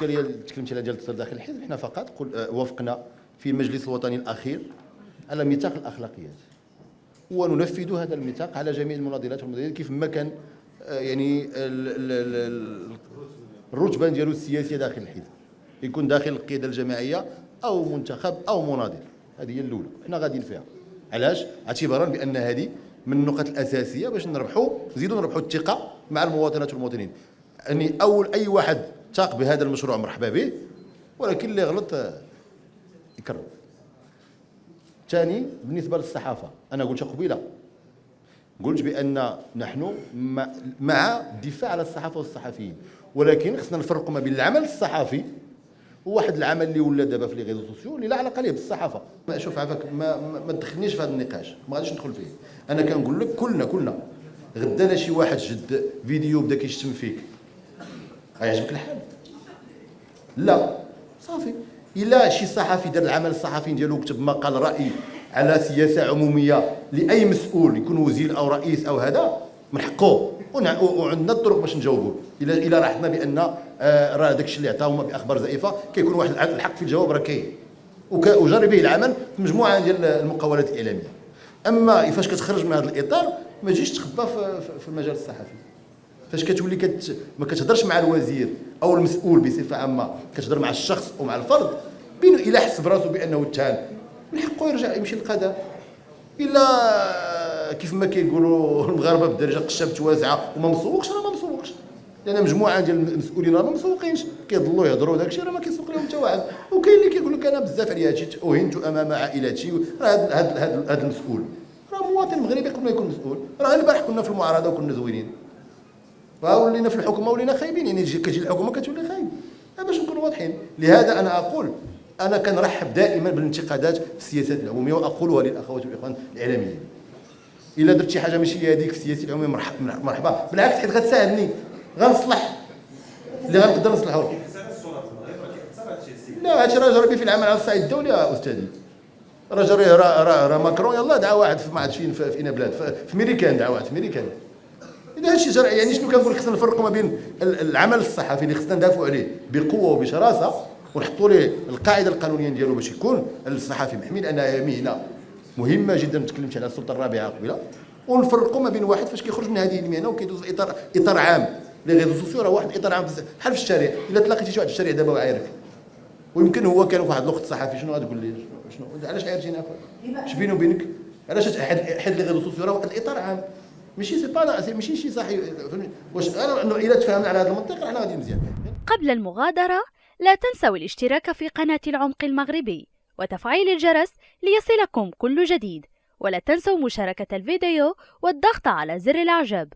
الاشكاليه اللي تكلمت عليها ديال التصدير داخل الحزب، حنا فقط وافقنا في المجلس الوطني الاخير على ميثاق الاخلاقيات، وننفذ هذا الميثاق على جميع المناضلات والمناضلين كيف ما كان يعني الرتبه ديالو السياسيه داخل الحزب، يكون داخل القياده الجماعيه او منتخب او مناضل. هذه هي الاولى حنا غاديين فيها. علاش؟ اعتبارا بان هذه من النقط الاساسيه باش نزيدوا نربحوا الثقه مع المواطنات والمواطنين. يعني اي واحد تاق بهذا المشروع مرحبا به، ولكن اللي غلط يكرر. ثاني بالنسبه للصحافه، انا قلت قبيله، قلت بان نحن مع الدفاع على الصحافه والصحفيين، ولكن خصنا نفرقوا ما بين العمل الصحفي وواحد العمل اللي ولا دابا في لي ريزو سوسيو اللي لا علاقه ليه بالصحافه. شوف عافاك ما تدخلنيش في هذا النقاش، ما غاديش ندخل فيه. انا كنقول لك كلنا غدا لا شي واحد جد فيديو بدا كيشتم فيك، غيعجبك الحال؟ لا صافي. الا شي صحفي دار العمل الصحفي ديالو وكتب مقال راي على سياسه عموميه لاي مسؤول يكون وزير او رئيس او هذا، من حقه وعندنا الطرق باش نجاوبوا. الا لاحظنا بان راه داك الشيء اللي عطاهما باخبار زائفه كيكون واحد الحق في الجواب، راه كاين وجرى به العمل في مجموعه ديال المقاولات الاعلاميه. اما فاش كتخرج من هذا الاطار ما تجيش تخبى في المجال الصحفي. فاش كتولي ما كتهضرش مع الوزير او المسؤول بصفه عامه، كتهضر مع الشخص او مع الفرد، بينو الا حس براسو بانه اتهم من حقه يرجع يمشي للقضاء. الا كيف ما كيقولوا المغاربه بالدارجه قشبت واسعه وما مسوقش، راه ما مسوقش، لان مجموعه ديال المسؤولين راه ما مسوقينش، كيضلوا يهضروا داك الشيء راه ما كيسوق لهم حتى واحد. وكاين اللي كيقول لك انا بزاف على هادشي اهنت امام عائلتي، راه هذا المسؤول راه مواطن مغربي قبل ما يكون مسؤول. راه البارح كنا في المعارضه وكنا زوينين، ولينا في الحكومه ولينا خايبين، يعني كتجي الحكومه كتولي خايب. باش نكونوا واضحين. لهذا انا اقول انا كنرحب دائما بالانتقادات في السياسات العموميه، واقولها للاخوات والاخوان الاعلاميين. الا درت شي حاجه ماشي هذيك في السياسه العموميه مرحبا، بالعكس حيت غتساعدني، غنصلح اللي غنقدر نصلحه. لا هادشي راه جربي في العمل على الصعيد الدولي يا استاذي. راه جري راه ماكرون يلاه دعا واحد في ما عرفتش فين في اين بلاد في ميريكان، دعا واحد في ميريكان. اذا هادشي جرى يعني شنو كنقول لك؟ خصنا نفرقوا ما بين العمل الصحفي اللي خصنا ندافعوا عليه بقوه وبشراسه ونحطوا ليه القاعده القانونيه ديالو باش يكون الصحفي محمي، لانها مهنه مهمه جدا. تكلمت على السلطه الرابعه قبيله. ونفرقوا ما بين واحد فاش كيخرج من هذه المهنه وكيدوز اطار عام. لي ريزو سوسيو راه واحد اطار عام بحال في الشارع. الا تلاقيتي شي واحد في الشارع دابا وعايرك، ويمكن هو كان في واحد الوقت صحفي، شنو غتقول ليه؟ شنو علاش عايرتيني اخويا؟ اش بيني وبينك؟ علاش حد لي ريزو سوسيو راه واحد الاطار عام، ماشي شي صاحي. واش الا تفاهمنا على هذا المنطق حنا غادي مزيان. قبل المغادرة لا تنسوا الاشتراك في قناة العمق المغربي وتفعيل الجرس ليصلكم كل جديد، ولا تنسوا مشاركة الفيديو والضغط على زر الإعجاب.